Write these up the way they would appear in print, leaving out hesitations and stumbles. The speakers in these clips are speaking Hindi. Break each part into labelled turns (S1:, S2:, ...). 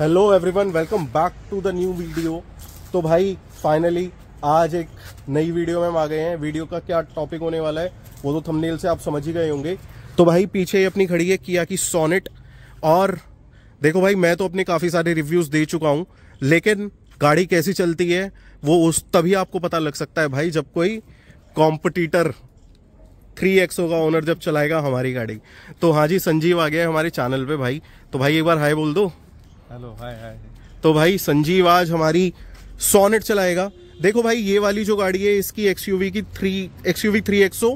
S1: Hello everyone, welcome back to the new video. तो भाई फाइनली आज एक नई वीडियो में हम आ गए हैं। वीडियो का क्या टॉपिक होने वाला है वो तो थंबनेल से आप समझ ही गए होंगे। तो भाई पीछे अपनी खड़ी है किया की सोनेट। और देखो भाई, मैं तो अपने काफी सारे रिव्यूज दे चुका हूं, लेकिन गाड़ी कैसी चलती है वो उस तभी आपको पता लग सकता है भाई जब कोई कॉम्पिटिटर 3XO का ओनर जब चलाएगा हमारी गाड़ी। तो हाँ जी, संजीव आ गया है हमारे चैनल पे भाई। तो भाई एक बार हाय बोल दो।
S2: हेलो, हाय हाय।
S1: तो भाई संजीव आज हमारी सोनेट चलाएगा। देखो भाई, ये वाली जो गाड़ी है इसकी XUV 3XO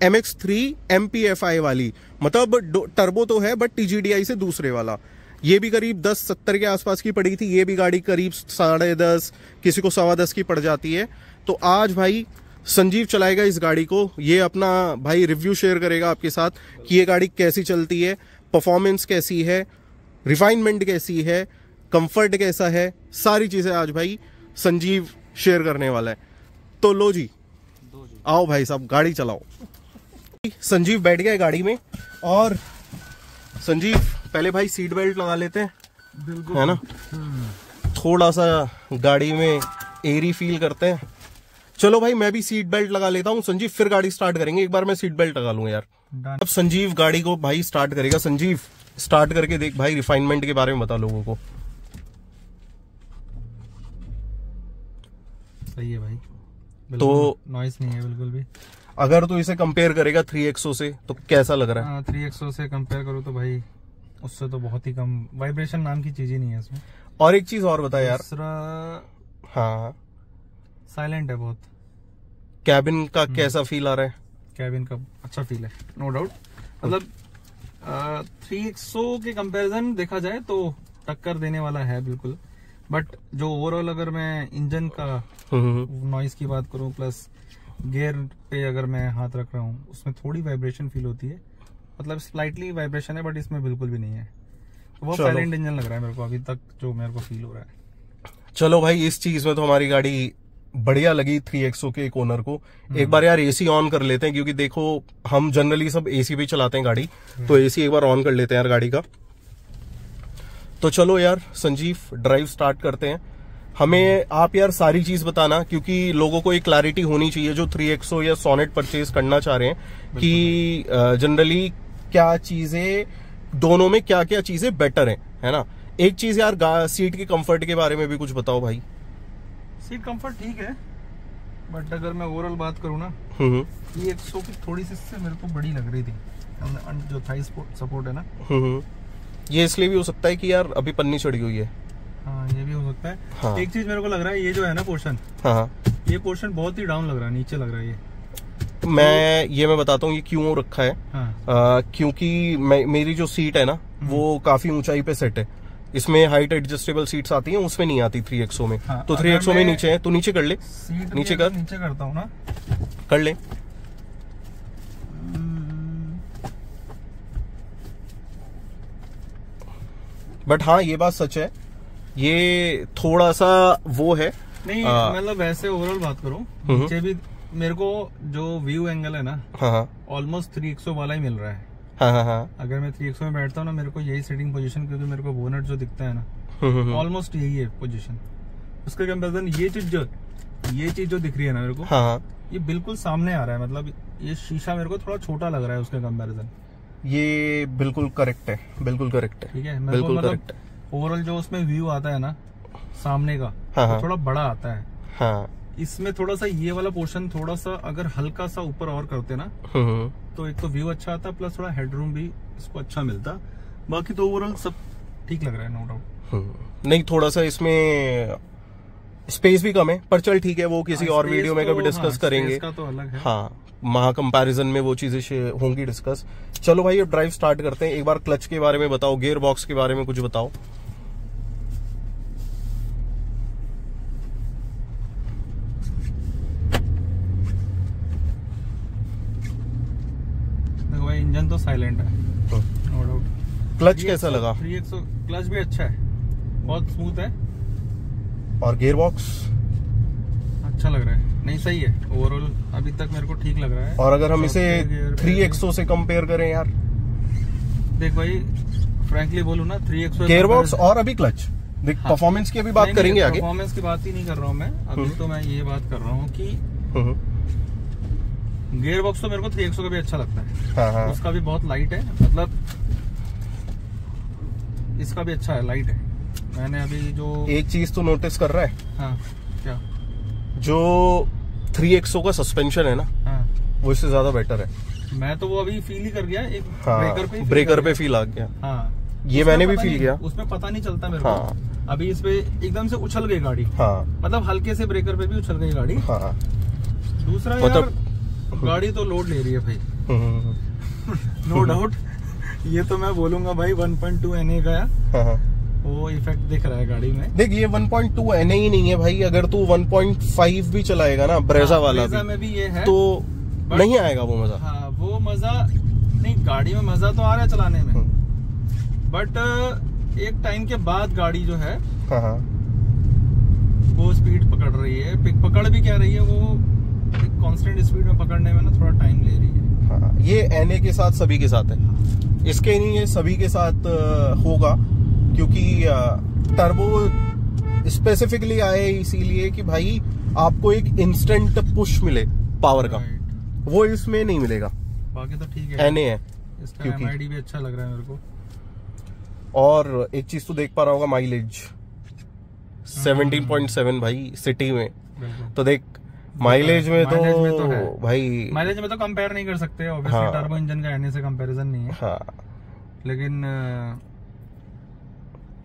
S1: MX3 MPFI वाली, मतलब टर्बो तो है बट TGDI से दूसरे वाला। ये भी करीब 10-70 के आसपास की पड़ी थी। ये भी गाड़ी करीब 10.5, किसी को 10.25 की पड़ जाती है। तो आज भाई संजीव चलाएगा इस गाड़ी को। ये अपना भाई रिव्यू शेयर करेगा आपके साथ कि ये गाड़ी कैसी चलती है, परफॉर्मेंस कैसी है, रिफाइनमेंट कैसी है, कंफर्ट कैसा है, सारी चीजें आज भाई संजीव शेयर करने वाला है। तो लो जी, आओ भाई साहब गाड़ी चलाओ। संजीव बैठ गया है गाड़ी में। और संजीव पहले भाई सीट बेल्ट लगा लेते हैं, है ना, थोड़ा सा गाड़ी में एरी फील करते हैं। चलो भाई मैं भी सीट बेल्ट लगा लेता हूँ संजीव, फिर गाड़ी स्टार्ट करेंगे। एक बार मैं सीट बेल्ट लगा लूंगा यार। अब संजीव गाड़ी को भाई स्टार्ट करेगा। संजीव स्टार्ट करके देख भाई, रिफाइनमेंट के बारे में बता लोगों को।
S2: सही है भाई,
S1: तो
S2: नॉइस नहीं है बिल्कुल भी।
S1: अगर तू इसे कंपेयर करेगा 3XO से तो कैसा लग रहा है?
S2: 3XO से कंपेयर करूँ तो भाई उससे तो बहुत ही कम, वाइब्रेशन नाम की चीज ही नहीं है इसमें।
S1: और एक चीज और बता यार।
S2: हाँ, साइलेंट है बहुत।
S1: कैबिन का कैसा फील आ रहा है?
S2: कैबिन का अच्छा फील है, नो डाउट। मतलब 3XO के कंपैरिजन देखा जाए तो टक्कर देने वाला है बिल्कुल। बट जो ओवरऑल अगर मैं इंजन का नॉइस की बात करूं, प्लस गियर पे अगर मैं हाथ रख रहा हूं, उसमें थोड़ी वाइब्रेशन फील होती है। मतलब स्लाइटली वाइब्रेशन है बट इसमें बिल्कुल भी नहीं है। तो बहुत साइलेंट इंजन लग रहा है मेरे को अभी तक, जो मेरे को फील हो रहा है।
S1: चलो भाई, इस चीज में तो हमारी गाड़ी बढ़िया लगी 3XO के एक ओनर को। एक बार यार एसी ऑन कर लेते हैं, क्योंकि देखो हम जनरली सब एसी पे चलाते हैं गाड़ी, तो एसी एक बार ऑन कर लेते हैं यार गाड़ी का। तो चलो यार संजीव ड्राइव स्टार्ट करते हैं। हमें आप यार सारी चीज बताना, क्योंकि लोगों को एक क्लैरिटी होनी चाहिए जो 3XO या सोनेट परचेज करना चाह रहे हैं कि जनरली क्या चीजें, दोनों में क्या क्या चीजें बेटर है ना। एक चीज यार, सीट के कंफर्ट के बारे में भी कुछ बताओ भाई।
S2: सीट कंफर्ट ठीक है, बट अगर मैं ओवरऑल बात करूँ ना, 3XO की थोड़ी सी इससे मेरे को बड़ी लग रही थी, जो थाई सपोर्ट है ना।
S1: ये इसलिए भी हो सकता है कि यार अभी पन्नी चढ़ी हुई है।
S2: हाँ, ये भी हो सकता है।
S1: हाँ।
S2: एक चीज मेरे को लग रहा है, ये जो है ना पोर्शन,
S1: हाँ,
S2: ये पोर्शन बहुत ही डाउन लग रहा है, नीचे लग रहा है ये।
S1: मैं बताता हूँ ये क्यों रखा है।
S2: हाँ।
S1: क्योंकि मेरी जो सीट है ना वो काफी ऊंचाई पे सेट है। इसमें हाइट एडजस्टेबल सीट्स आती हैं, उसमें नहीं आती 3XO में।
S2: हाँ,
S1: तो 3XO में नीचे है, तो नीचे कर ले।
S2: नीचे करता हूँ ना,
S1: कर ले। बट हाँ, ये बात सच है, ये थोड़ा सा वो है
S2: नहीं, मतलब वैसे ओवरऑल बात करूँ, नीचे भी मेरे को जो व्यू एंगल है ना,
S1: हाँ,
S2: ऑलमोस्ट 3XO वाला ही मिल रहा है।
S1: हाँ।
S2: अगर मैं 3XO में बैठता हूँ ना, मेरे को यही सीटिंग पोजीशन, क्योंकि मेरे को बोनट जो दिखता है ना, ऑलमोस्ट यही है पोजीशन। उसके कंपेरिजन ये चीज जो दिख रही है ना मेरे को,
S1: हाँ,
S2: ये बिल्कुल सामने आ रहा है। मतलब ये शीशा मेरे को थोड़ा छोटा लग रहा है उसके कंपेरिजन।
S1: ये बिल्कुल करेक्ट है, बिल्कुल करेक्ट है,
S2: ठीक है।
S1: बिल्कुल करेक्ट है।
S2: ओवरऑल जो उसमें व्यू आता है ना सामने का,
S1: हाँ,
S2: थोड़ा बड़ा आता है।
S1: हाँ।
S2: इसमें थोड़ा सा ये वाला पोर्शन थोड़ा सा अगर हल्का सा ऊपर और करते ना, तो एक तो व्यू अच्छा आता, प्लस थोड़ा हेडरूम भी इसको अच्छा मिलता। बाकी तो ओवरऑल सब ठीक लग रहा है, नो डाउट।
S1: नहीं, थोड़ा सा इसमें स्पेस भी कम है, पर चल ठीक है, वो किसी और वीडियो में कभी डिस्कस करेंगे।
S2: का तो अलग है।
S1: हाँ, महा कंपैरिजन में वो चीजें होंगी डिस्कस। चलो भाई अब ड्राइव स्टार्ट करते हैं। एक बार क्लच के बारे में बताओ, गियर बॉक्स के बारे में कुछ बताओ।
S2: देखो भाई, इंजन तो साइलेंट है, नो डाउट।
S1: क्लच कैसा लगा?
S2: 3XO क्लच भी अच्छा है, बहुत स्मूथ है।
S1: और गियर बॉक्स
S2: अच्छा लग रहा है, नहीं सही है ओवरऑल, अभी तक मेरे को ठीक लग रहा है।
S1: और अगर हम इसे 3XO से कंपेयर करें यार,
S2: देख भाई फ्रैंकली बोलूं ना, 3XO
S1: गियर बॉक्स और अभी क्लच, देख परफॉर्मेंस की अभी बात करेंगे आगे।
S2: परफॉर्मेंस की बात ही नहीं कर रहा हूँ मैं अभी, तो मैं ये बात कर रहा हूँ कि गियर बॉक्स तो मेरे को 300 का भी अच्छा लगता है।
S1: हाँ।
S2: उसका भी बहुत लाइट है, मतलब इसका भी अच्छा है, लाइट है। मैंने अभी जो
S1: एक चीज तो नोटिस कर रहा है।
S2: हाँ क्या?
S1: जो 3XO का सस्पेंशन है ना,
S2: हाँ
S1: वो इससे ज्यादा बेटर है।
S2: मैं तो वो अभी फील ही कर गया एक
S1: हाँ, ब्रेकर पे फील आ गया।
S2: हाँ
S1: ये मैंने भी फील किया।
S2: उसमें पता नहीं चलता मेरे
S1: हाँ।
S2: को। अभी इस पे एकदम से उछल गई गाड़ी।
S1: हाँ
S2: मतलब हल्के से ब्रेकर पे भी उछल गई गाड़ी।
S1: हाँ।
S2: दूसरा
S1: मतलब
S2: यार गाड़ी तो लोड ले रही है भाई, नो डाउट। ये तो मैं बोलूंगा भाई 1.2 NA गया, वो इफेक्ट दिख रहा है गाड़ी में।
S1: देख ये 1.2 NA ही नहीं है भाई, अगर तू 1.5 भी चलाएगा ना ब्रेजा वाला
S2: ब्रेजा में भी ये है
S1: तो नहीं आएगा वो मजा।
S2: हाँ वो मजा नहीं, गाड़ी में मजा तो आ रहा है चलाने में, बट एक टाइम के बाद गाड़ी जो है
S1: हाँ।
S2: वो स्पीड पकड़ रही है, पकड़ भी क्या रही है, वो एक कांस्टेंट स्पीड में पकड़ने में ना थोड़ा टाइम ले रही है।
S1: हाँ, ये NA के साथ सभी के साथ है, इसके नहीं ये सभी के साथ होगा, क्योंकि टर्बो स्पेसिफिकली आए इसीलिए कि भाई आपको एक इंस्टेंट पुश मिले पावर का, वो इसमें नहीं मिलेगा।
S2: बाकी तो ठीक है,
S1: NA है
S2: इसका MID भी अच्छा लग रहा है मेरे को।
S1: और एक चीज तो देख पा रहा होगा, माइलेज 17.7 भाई सिटी में। तो देख माइलेज में तो भाई,
S2: माइलेज में तो कंपेयर नहीं कर सकते ऑब्वियसली।
S1: हाँ।
S2: टर्बो इंजन का NA से कंपैरिजन नहीं है।
S1: हाँ।
S2: लेकिन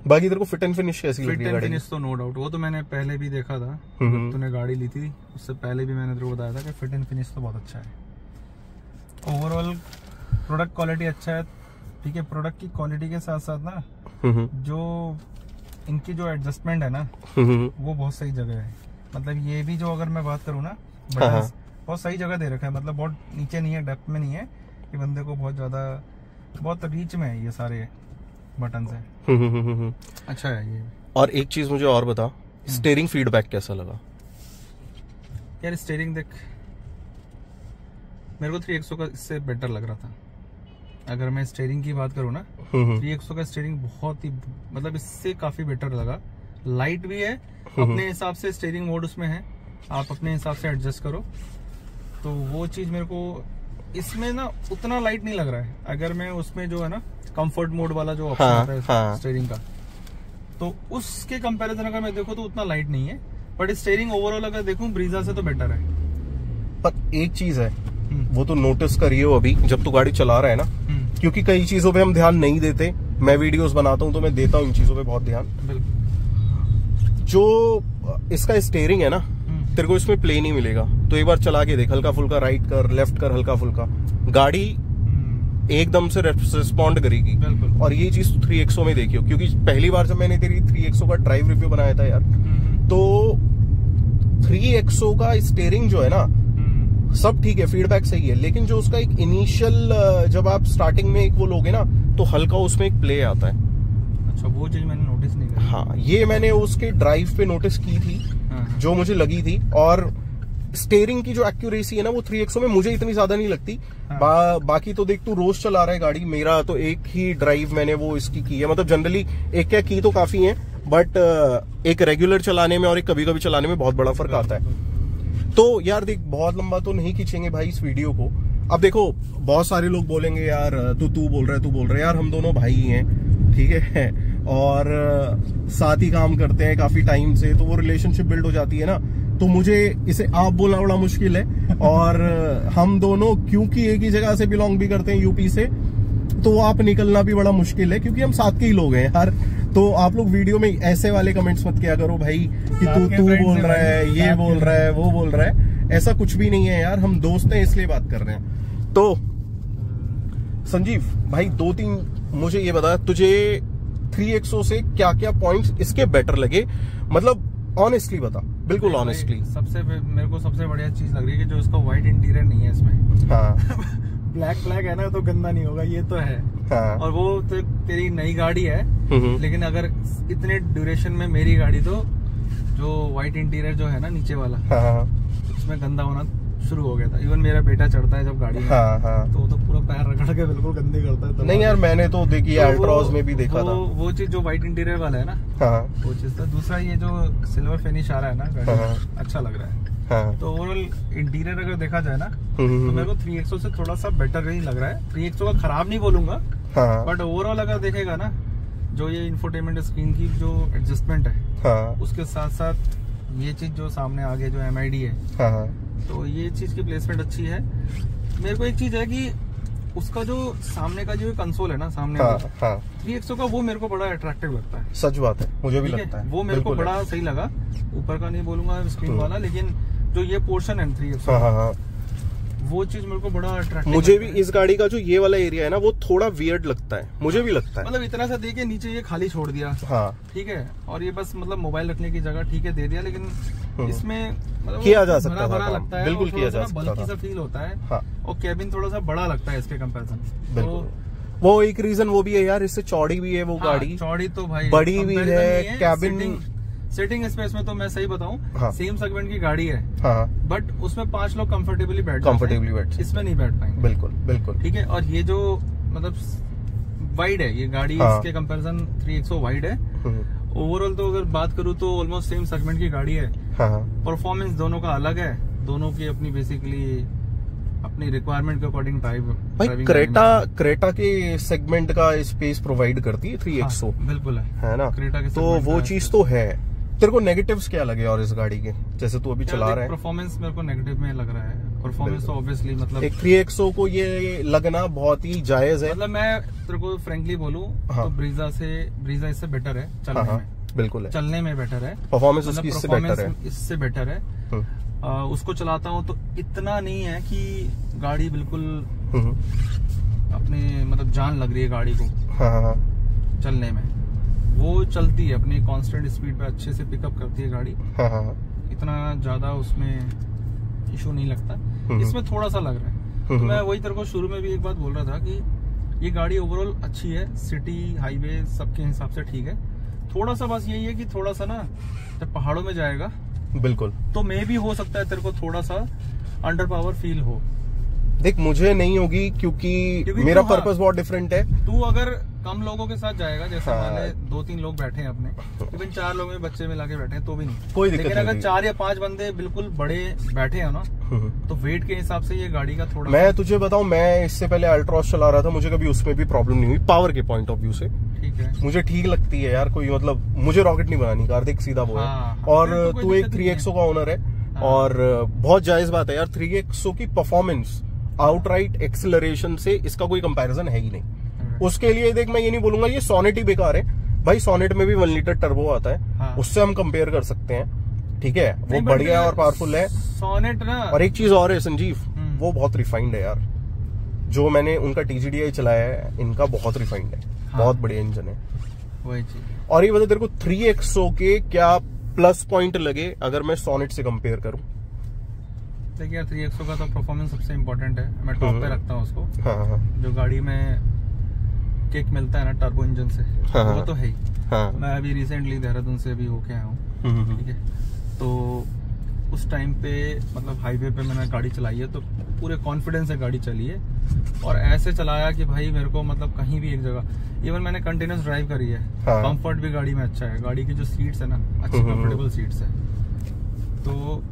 S1: बाकी तेरे को फिट एंड फिनिश कैसी लगी?
S2: फिट एंड फिनिश तो नो डाउट, वो तो मैंने पहले भी देखा था, तूने गाड़ी ली थी उससे पहले भी मैंने तेरे को बताया था कि फिट एंड फिनिश तो बहुत अच्छा है। ओवरऑल प्रोडक्ट क्वालिटी अच्छा है, ठीक है। प्रोडक्ट की क्वालिटी के साथ साथ ना जो इनकी जो एडजस्टमेंट है ना वो बहुत सही जगह है। मतलब ये भी जो अगर मैं बात करूँ ना, बहुत सही जगह दे रखा है, मतलब बहुत नीचे नहीं है, डेप्थ में नहीं है कि बंदे को बहुत ज्यादा, बहुत रीच में है ये सारे बटन है। अच्छा है ये।
S1: और एक चीज मुझे और बता, स्टीयरिंग फीडबैक कैसा लगा?
S2: यार स्टीयरिंग देख, मेरे को 3XO का इससे बेटर लग रहा था। अगर मैं स्टीयरिंग की बात करूँ ना, 3XO का स्टीयरिंग बहुत ही, मतलब इससे काफी बेटर लगा। लाइट भी है, अपने हिसाब से स्टीयरिंग मोड उसमें है, आप अपने हिसाब से एडजस्ट करो, तो वो चीज मेरे को इसमें ना उतना लाइट नहीं लग रहा है। अगर मैं उसमें जो है ना कंफर्ट मोड वाला जो ऑप्शन होता है स्टीयरिंग का, तो उसके कंपैरिजन अगर मैं देखूं तो उतना लाइट नहीं है, बट स्टीयरिंग ओवरऑल अगर देखूं ब्रीजा से तो बेटर है।
S1: पर एक चीज है, वो तो नोटिस करियो अभी जब तू गाड़ी चला रहा है ना, क्योंकि कई चीजों पे हम ध्यान नहीं देते। मैं वीडियोस बनाता हूँ तो मैं देता हूँ इन चीजों पे बहुत ध्यान। जो इसका स्टीयरिंग है ना, तेरे को इसमें प्ले नहीं मिलेगा, तो एक बार चला के देख, हल्का फुल्का राइट कर, लेफ्ट कर, हल्का फुल्का, गाड़ी एकदम से रिस्पॉन्ड करेगी। और ये चीज 3XO में देखियो, क्योंकि पहली बार जब मैंने तेरी 3XO का ड्राइव रिव्यू बनाया था यार, तो 3XO का स्टीयरिंग जो है ना, सब ठीक है, फीडबैक सही है, लेकिन जो उसका एक इनिशियल, जब आप स्टार्टिंग में एक वो लोगे ना, तो हल्का उसमें एक प्ले आता है।
S2: अच्छा, वो चीज मैंने नोटिस नहीं करी।
S1: हाँ, ये मैंने उसके ड्राइव पे नोटिस की थी, जो मुझे लगी थी। और स्टीयरिंग की जो एक्यूरेसी है ना, वो 3XO में मुझे इतनी ज्यादा नहीं लगती। बाकी तो देख, तू रोज चला रहा है गाड़ी, मेरा तो एक ही ड्राइव मैंने वो इसकी की है, मतलब जनरली एक क्या की तो काफी है, बट एक रेगुलर चलाने में और एक कभी कभी चलाने में बहुत बड़ा फर्क आता है। तो यार देख, बहुत लंबा तो नहीं खींचेंगे भाई इस वीडियो को। अब देखो, बहुत सारे लोग बोलेंगे यार तू बोल रहा है, यार हम दोनों भाई हैं, ठीक है, और साथ ही काम करते हैं काफी टाइम से, तो वो रिलेशनशिप बिल्ड हो जाती है ना। तो मुझे इसे आप बोलना बड़ा मुश्किल है, और हम दोनों क्योंकि एक ही जगह से बिलोंग भी करते हैं, यूपी से, तो आप निकलना भी बड़ा मुश्किल है, क्योंकि हम साथ के ही लोग हैं यार। तो आप लोग वीडियो में ऐसे वाले कमेंट्स मत किया करो भाई कि तू बोल रहा है, ये बोल रहा है, वो बोल रहा है, ऐसा कुछ भी नहीं है यार, हम दोस्त हैं इसलिए बात कर रहे हैं। तो संजीव भाई, 2-3 मुझे ये बता, तुझे 3XO से क्या क्या पॉइंट्स इसके बेटर लगे, मतलब ऑनेस्टली बता, बिल्कुल ऑनेस्टली।
S2: मेरे को सबसे बढ़िया चीज लग रही है कि जो इसका व्हाइट इंटीरियर नहीं है इसमें।
S1: हाँ।
S2: ब्लैक है ना, तो गंदा नहीं होगा, ये तो है।
S1: हाँ।
S2: और वो तो तेरी नई गाड़ी है, लेकिन अगर इतने ड्यूरेशन में मेरी गाड़ी, तो जो व्हाइट इंटीरियर जो है ना नीचे वाला,
S1: हाँ,
S2: उसमें गंदा होना शुरू हो गया था। इवन मेरा बेटा चढ़ता है जब गाड़ी में,
S1: हाँ हाँ,
S2: तो पूरा पैर रगड़ के बिल्कुल गंदी करता है।
S1: नहीं यार, मैंने तो देखी अल्ट्रॉज में भी देखा था
S2: वो चीज जो व्हाइट इंटीरियर वाला है ना,
S1: हाँ,
S2: वो चीज था। दूसरा ये जो सिल्वर फिनिश आ रहा है ना गाड़ी,
S1: हाँ,
S2: अच्छा लग रहा है।
S1: हाँ,
S2: तो ओवरऑल इंटीरियर अगर देखा जाए ना, तो मेरे को 3XO से थोड़ा सा बेटर ही लग रहा है। 3XO का खराब नहीं बोलूंगा,
S1: हाँ,
S2: बट ओवरऑल अगर देखेगा ना, जो ये इंफोटेनमेंट स्क्रीन की जो एडजस्टमेंट है,
S1: हाँ,
S2: उसके साथ साथ ये चीज जो सामने आगे जो MID है,
S1: हाँ,
S2: तो ये चीज की प्लेसमेंट अच्छी है। मेरे को एक चीज है कि उसका जो सामने का जो कंसोल है ना सामने,
S1: हाँ, हाँ,
S2: 3XO का, वो मेरे को बड़ा अट्रैक्टिव लगता है।
S1: सच बात है, मुझे भी
S2: ठीक
S1: लगता
S2: है,
S1: है,
S2: वो मेरे को
S1: बिल्कुल
S2: बड़ा सही लगा। ऊपर का नहीं बोलूंगा स्क्रीन वाला, लेकिन जो ये पोर्शन है 3XO,
S1: हाँ, हाँ, हाँ,
S2: वो चीज मेरे को बड़ा अट्रैक्टिव
S1: मुझे भी इस गाड़ी का जो ये वाला एरिया है ना, वो थोड़ा वियर्ड लगता है, मुझे भी लगता है।
S2: मतलब इतना सा दे के नीचे ये खाली छोड़ दिया,
S1: हाँ,
S2: ठीक है, और ये बस मतलब मोबाइल रखने की जगह ठीक है दे दिया, लेकिन इसमें मतलब
S1: किया जा सकता था,
S2: भरा लगता है,
S1: बिल्कुल किया जा सकता
S2: बल्कि
S1: था,
S2: सा फील होता है।
S1: हाँ,
S2: और कैबिन थोड़ा सा बड़ा लगता है इसके कंपैरिजन।
S1: बिल्कुल। वो एक रीजन वो भी है यार, इससे चौड़ी भी है वो गाड़ी,
S2: चौड़ी तो भाई
S1: बड़ी भी है, कैबिन
S2: सिटिंग स्पेस में तो मैं सही बताऊं,
S1: हाँ,
S2: सेम सेगमेंट की गाड़ी है,
S1: हाँ,
S2: बट उसमें 5 लोग कंफर्टेबली बैठ इसमें नहीं बैठ पाएंगे।
S1: बिल्कुल बिल्कुल,
S2: ठीक है। और ये जो मतलब वाइड है ये गाड़ी,
S1: हाँ,
S2: इसके कंपैरिजन 3XO वाइड है। ओवरऑल तो अगर बात करूं तो ऑलमोस्ट सेम सेगमेंट की गाड़ी है।
S1: हाँ,
S2: परफॉर्मेंस दोनों का अलग है, दोनों की अपनी बेसिकली अपनी रिक्वायरमेंट के अकॉर्डिंग
S1: भाई क्रेटा के सेगमेंट का स्पेस प्रोवाइड करती है 3XO,
S2: बिल्कुल
S1: है ना,
S2: क्रेटा के
S1: तो वो चीज तो है। तेरे को नेगेटिव्स क्या लगे और इस गाड़ी के, जैसे तू अभी चला रहा है?
S2: परफॉर्मेंस मेरे को नेगेटिव में लग रहा है। परफॉर्मेंस तो ऑब्वियसली मतलब
S1: एक 3XO को ये लगना बहुत ही जायज है।
S2: मतलब मैं तेरे को फ्रेंकली बोलूं,
S1: हाँ,
S2: तो ब्रीजा इससे बेटर है चलने
S1: हाँ,
S2: में,
S1: बिल्कुल है,
S2: चलने में बेटर है,
S1: परफॉर्मेंस उसकी इससे बेटर है,
S2: इससे बेटर है। उसको चलाता हूँ तो इतना नहीं है कि गाड़ी बिल्कुल अपने मतलब जान लग रही है गाड़ी को,
S1: हाँ, हाँ,
S2: चलने में। वो चलती है अपनी कांस्टेंट स्पीड पे, अच्छे से पिकअप करती है गाड़ी,
S1: हाँ, हाँ,
S2: इतना ज्यादा उसमें इशू नहीं लगता। इसमें थोड़ा सा लग रहा है। तो मैं वही तेरे को शुरू में भी एक बात बोल रहा था कि ये गाड़ी ओवरऑल अच्छी है, सिटी हाईवे सबके हिसाब से ठीक है। थोड़ा सा बस यही है कि थोड़ा सा ना जब पहाड़ों में जाएगा
S1: बिल्कुल,
S2: तो मे भी हो सकता है तेरे को थोड़ा सा अंडर पावर फील हो।
S1: देख मुझे नहीं होगी क्योंकि मेरा पर्पस बहुत डिफरेंट है।
S2: तू अगर कम लोगों के साथ जाएगा, जैसे
S1: हाँ,
S2: मान ले 2-3 लोग बैठे हैं अपने, इवन 4 लोग में बच्चे मिला के बैठे हैं तो भी नहीं
S1: कोई दिक्कत
S2: लेकिन
S1: नहीं।
S2: अगर 4 या 5 बंदे बिल्कुल बड़े बैठे हैं ना, तो वेट के हिसाब से ये गाड़ी का थोड़ा,
S1: मैं तुझे बताऊं, मैं इससे पहले अल्ट्रॉस चला रहा था, मुझे कभी उसमें भी प्रॉब्लम नहीं हुई पावर के पॉइंट ऑफ व्यू से।
S2: ठीक है,
S1: मुझे ठीक लगती है यार, कोई मतलब मुझे रॉकेट नहीं बनानी कार, देख सीधा वो है। और तू एक 3XO का ओनर है, और बहुत जायज बात है यार, 3XO की परफॉर्मेंस आउटराइट एक्सेलरेशन से इसका कोई कंपैरिजन है ही नहीं। उसके लिए देख मैं ये नहीं बोलूंगा ये सोनेट ही बेकार है भाई, सोनेट में भी 1 लीटर टर्बो आता है, उससे हम कंपेयर कर सकते हैं, ठीक है, वो बढ़िया और पावरफुल है
S2: सोनेट ना।
S1: और एक चीज और है संजीव, वो बहुत रिफाइंड है यार, जो मैंने उनका TGDI चलाया है, इनका बहुत रिफाइंड है, बहुत बढ़िया इंजन है
S2: वही चीज।
S1: और ये बता तेरे को 3XO के क्या प्लस पॉइंट लगे अगर मैं सोनेट से कंपेयर करूं?
S2: देखिए 3XO का तो परफॉर्मेंस सबसे इम्पोर्टेंट है, मैं टॉप पे रखता हूँ उसको।
S1: हाँ,
S2: जो गाड़ी में किक मिलता है ना टर्बो इंजन से,
S1: हाँ,
S2: वो तो है ही।
S1: हाँ,
S2: मैं अभी रिसेंटली देहरादून से अभी होके आया हूँ, ठीक है, तो उस टाइम पे मतलब हाईवे पे मैंने गाड़ी चलाई है तो पूरे कॉन्फिडेंस से गाड़ी चली है, और ऐसे चलाया कि भाई मेरे को मतलब कहीं भी एक जगह, इवन मैंने कंटिन्यूस ड्राइव करी है, कंफर्ट भी गाड़ी में अच्छा है, गाड़ी की जो सीट्स है ना अच्छी कंफर्टेबल सीट्स है। तो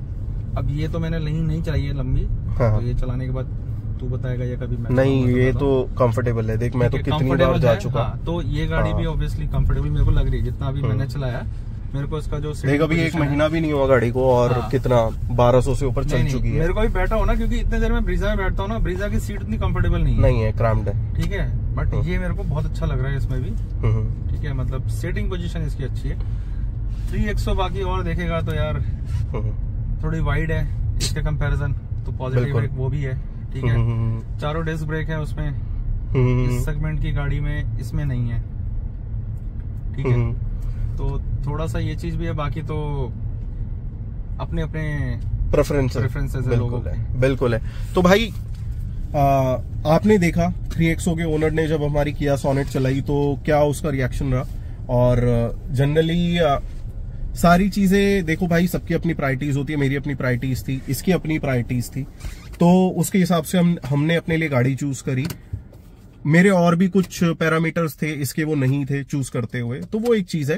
S2: अब ये तो मैंने नहीं चलाई है लंबी, तो ये चलाने के बाद तू बताएगा ये कभी मैं
S1: नहीं, ये तो कंफर्टेबल है, देख मैं तो कितनी बार जा चुका।
S2: तो ये गाड़ी भी ऑब्वियसली कंफर्टेबल मेरे को लग रही है, जितना अभी मैंने चलाया मेरे को इसका जो
S1: देख अभी 1 महीना भी नहीं हुआ गाड़ी को और कितना 1200 से ऊपर चल चुकी है।
S2: मेरे को भी बैठा हो ना, क्योंकि इतने देर में ब्रीजा में बैठता हूँ ना, ब्रीजा की सीट इतनी कंफर्टेबल नहीं है,
S1: क्रैम्प्ड है,
S2: ठीक है, बट ये मेरे को बहुत अच्छा लग रहा है इसमें भी, ठीक है, मतलब सीटिंग पोजीशन इसकी अच्छी है। 3XO बाकी और देखेगा तो यार थोड़ी वाइड है इसके कंपैरिजन, तो पॉजिटिव एक वो भी है, ठीक है, 4 डिस्क ब्रेक है उसमें, इस सेगमेंट की गाड़ी में इसमें नहीं है, ठीक है, तो थोड़ा सा ये चीज भी है, बाकी तो अपने अपने प्रेफरेंसेस है लोगों के।
S1: बिल्कुल है। तो भाई आपने देखा 3XO के ओनर ने जब हमारी किया सोनेट चलाई तो क्या उसका रिएक्शन रहा, और जनरली सारी चीजें देखो भाई, सबकी अपनी प्रायोरिटीज होती है। मेरी अपनी प्रायोरिटीज थी, इसकी अपनी प्रायोरिटीज थी, तो उसके हिसाब से हमने अपने लिए गाड़ी चूज करी। मेरे और भी कुछ पैरामीटर्स थे, इसके वो नहीं थे चूज करते हुए, तो वो एक चीज है।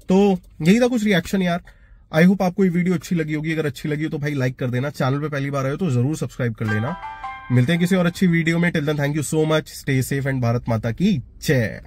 S1: तो यही था कुछ रिएक्शन यार। आई होप आपको ये वीडियो अच्छी लगी होगी। अगर अच्छी लगी हो तो भाई लाइक कर देना। चैनल पे पहली बार आए हो तो जरूर सब्सक्राइब कर लेना। मिलते हैं किसी और अच्छी वीडियो में। Till then thank you so much, stay safe and Bharat माता की जय।